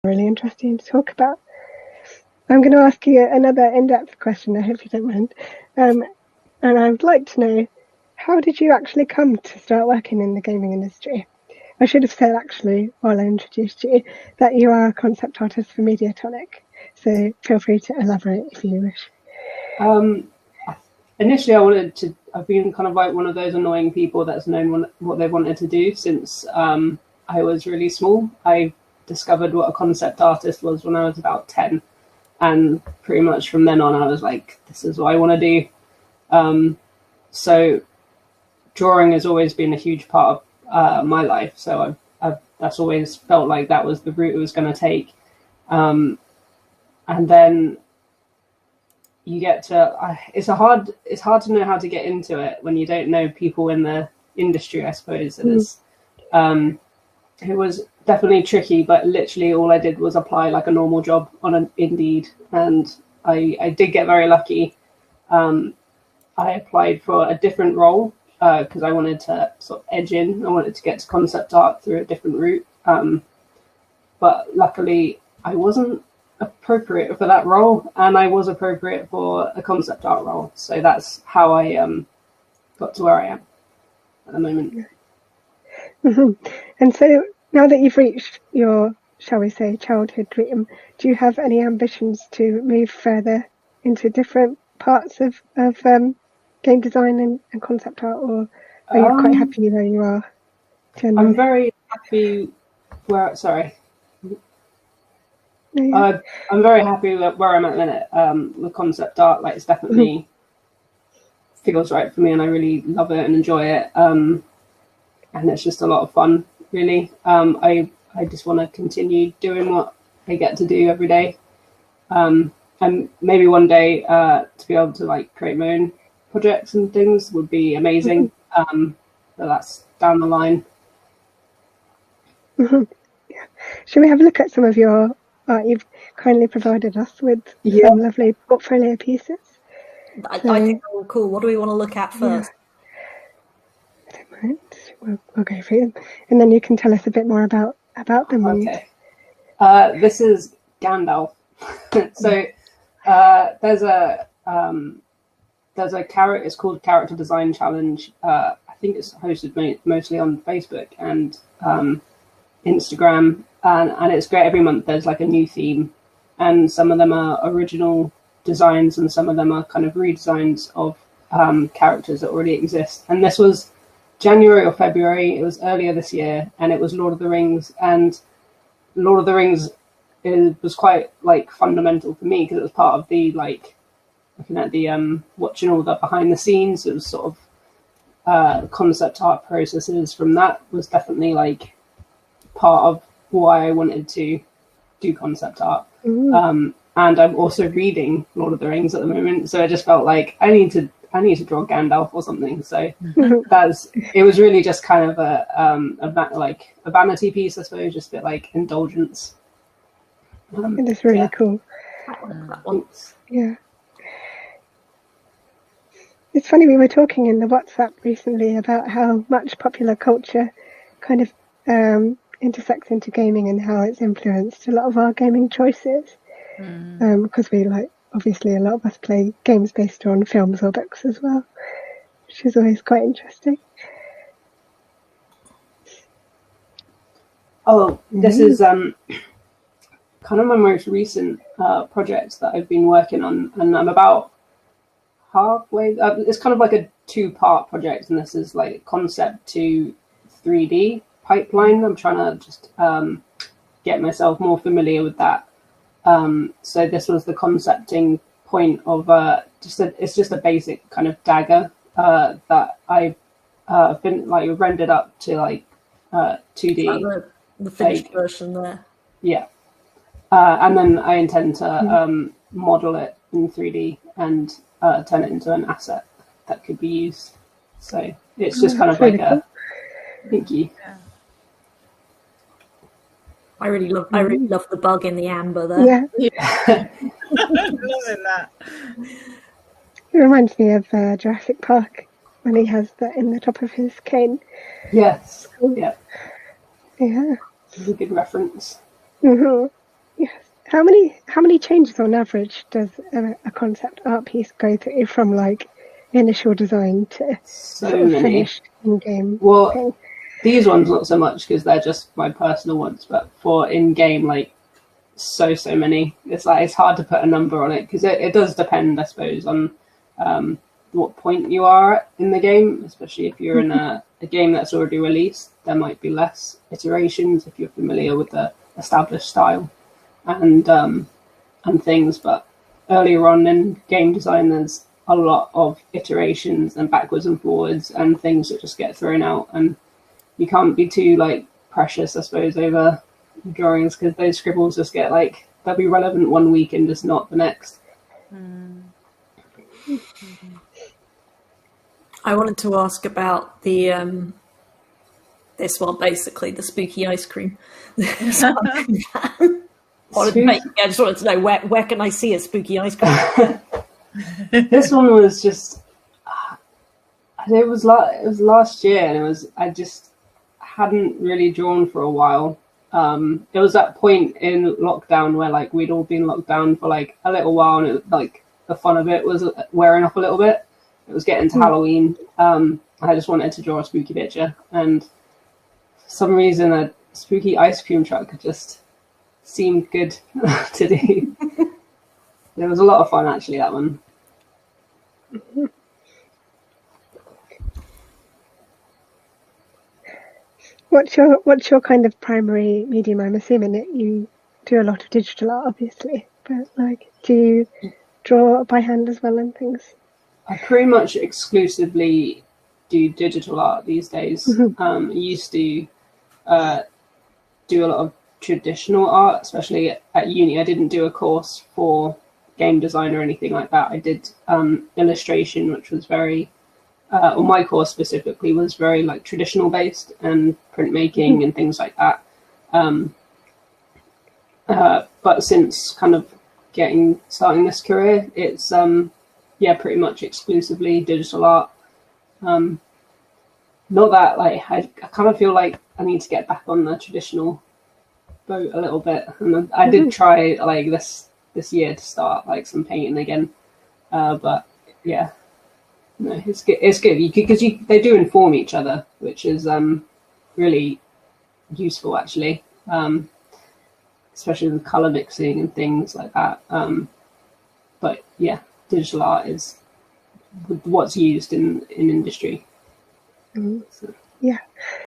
really interesting to talk about. I'm going to ask you another in-depth question, I hope you don't mind. And I would like to know, how did you actually come to start working in the gaming industry? I should have said, actually, while I introduced you, that you are a concept artist for Mediatonic. So feel free to elaborate if you wish. Initially, I've been kind of like one of those annoying people that's known what they wanted to do since I was really small. I discovered what a concept artist was when I was about 10. And pretty much from then on, I was like, this is what I want to do. So drawing has always been a huge part of my life. So that's always felt like that was the route it was going to take. And then you get to, it's hard to know how to get into it when you don't know people in the industry, I suppose. It was definitely tricky, but literally all I did was apply like a normal job on an Indeed, and I did get very lucky. I applied for a different role because I wanted to sort of edge in. I wanted to get to concept art through a different route. But luckily I wasn't appropriate for that role, and I was appropriate for a concept art role. So that's how I got to where I am at the moment. Mm-hmm. And so now that you've reached your, shall we say, childhood dream, do you have any ambitions to move further into different parts of game design and concept art, or are you quite happy where you are generally? I'm very happy where, sorry. Yeah. I'm very happy where I'm at the minute with concept art. Like, it's definitely feels right for me, and I really love it and enjoy it. And it's just a lot of fun, really. I just want to continue doing what I get to do every day, and maybe one day to be able to like create my own projects and things would be amazing. But that's down the line. Yeah. Shall we have a look at some of your art? You've kindly provided us with some lovely portfolio pieces. I think they're all cool. What do we want to look at first? I don't mind. We'll go through them, and then you can tell us a bit more about them. Okay. This is Gandalf. So there's a character. It's called Character Design Challenge. I think it's hosted mostly on Facebook and Instagram, and it's great. Every month there's like a new theme, and some of them are original designs, and some of them are kind of redesigns of characters that already exist. And this was January or February. It was earlier this year, and it was Lord of the Rings. And Lord of the Rings was quite like fundamental for me because it was part of the like looking at the watching all the behind the scenes. It was sort of concept art processes from that was definitely like part of why I wanted to do concept art. And I'm also reading Lord of the Rings at the moment, so I just felt like I need to draw Gandalf or something. So it was really just kind of a vanity piece, I suppose, just a bit like indulgence. It is really cool. That one. Yeah. It's funny, we were talking in the WhatsApp recently about how much popular culture kind of intersects into gaming and how it's influenced a lot of our gaming choices. Because we obviously a lot of us play games based on films or books as well, which is always quite interesting. This is kind of my most recent project that I've been working on, and I'm about halfway. It's kind of like a 2-part project, and this is like concept to 3D pipeline. I'm trying to just get myself more familiar with that. So this was the concepting point of it's just a basic kind of dagger that I've been like rendered up to like 2D. Like the finished version there. Yeah. And then I intend to model it in 3D and turn it into an asset that could be used. So it's just kind of like a thank you. Yeah. I really love the bug in the amber there. Yeah. Loving that. It reminds me of Jurassic Park when he has that in the top of his cane. Yes. Cool. Yeah. Yeah. It's a good reference. Mm-hmm. How many changes on average does a concept art piece go through from like initial design to So sort of many. finished in-game Well, thing? these ones not so much because they're just my personal ones, but for in-game, like so many. It's like it's hard to put a number on it because it does depend, I suppose, on what point you are at in the game. Especially if you're in a game that's already released, there might be less iterations if you're familiar with the established style and things. But earlier on in game design, there's a lot of iterations and backwards and forwards and things that just get thrown out, and you can't be too like precious, I suppose, over drawings because those scribbles just get like they'll be relevant one week and just not the next. I wanted to ask about the this one, basically the spooky ice cream. I just wanted to know where can I see a spooky ice cream? This one was just it was last year, and I just hadn't really drawn for a while. It was that point in lockdown where like we'd all been locked down for like a little while, and it, like the fun of it was wearing off a little bit. It was getting to Halloween. I just wanted to draw a spooky picture, and for some reason a spooky ice cream truck just seemed good to do. It was a lot of fun, actually, that one. What's your kind of primary medium? I'm assuming that you do a lot of digital art, obviously, but like, do you draw by hand as well and things? I pretty much exclusively do digital art these days. I used to do a lot of traditional art, especially at uni. I didn't do a course for game design or anything like that. I did illustration, which was very, or my course specifically was very like traditional based and printmaking and things like that. But since kind of starting this career, it's pretty much exclusively digital art. Not that like I kind of feel like I need to get back on the traditional boat a little bit, and I did try like this year to start like some painting again, but yeah, no, it's good. It's good because they do inform each other, which is really useful actually, especially with color mixing and things like that. But yeah, digital art is what's used in industry. Yeah.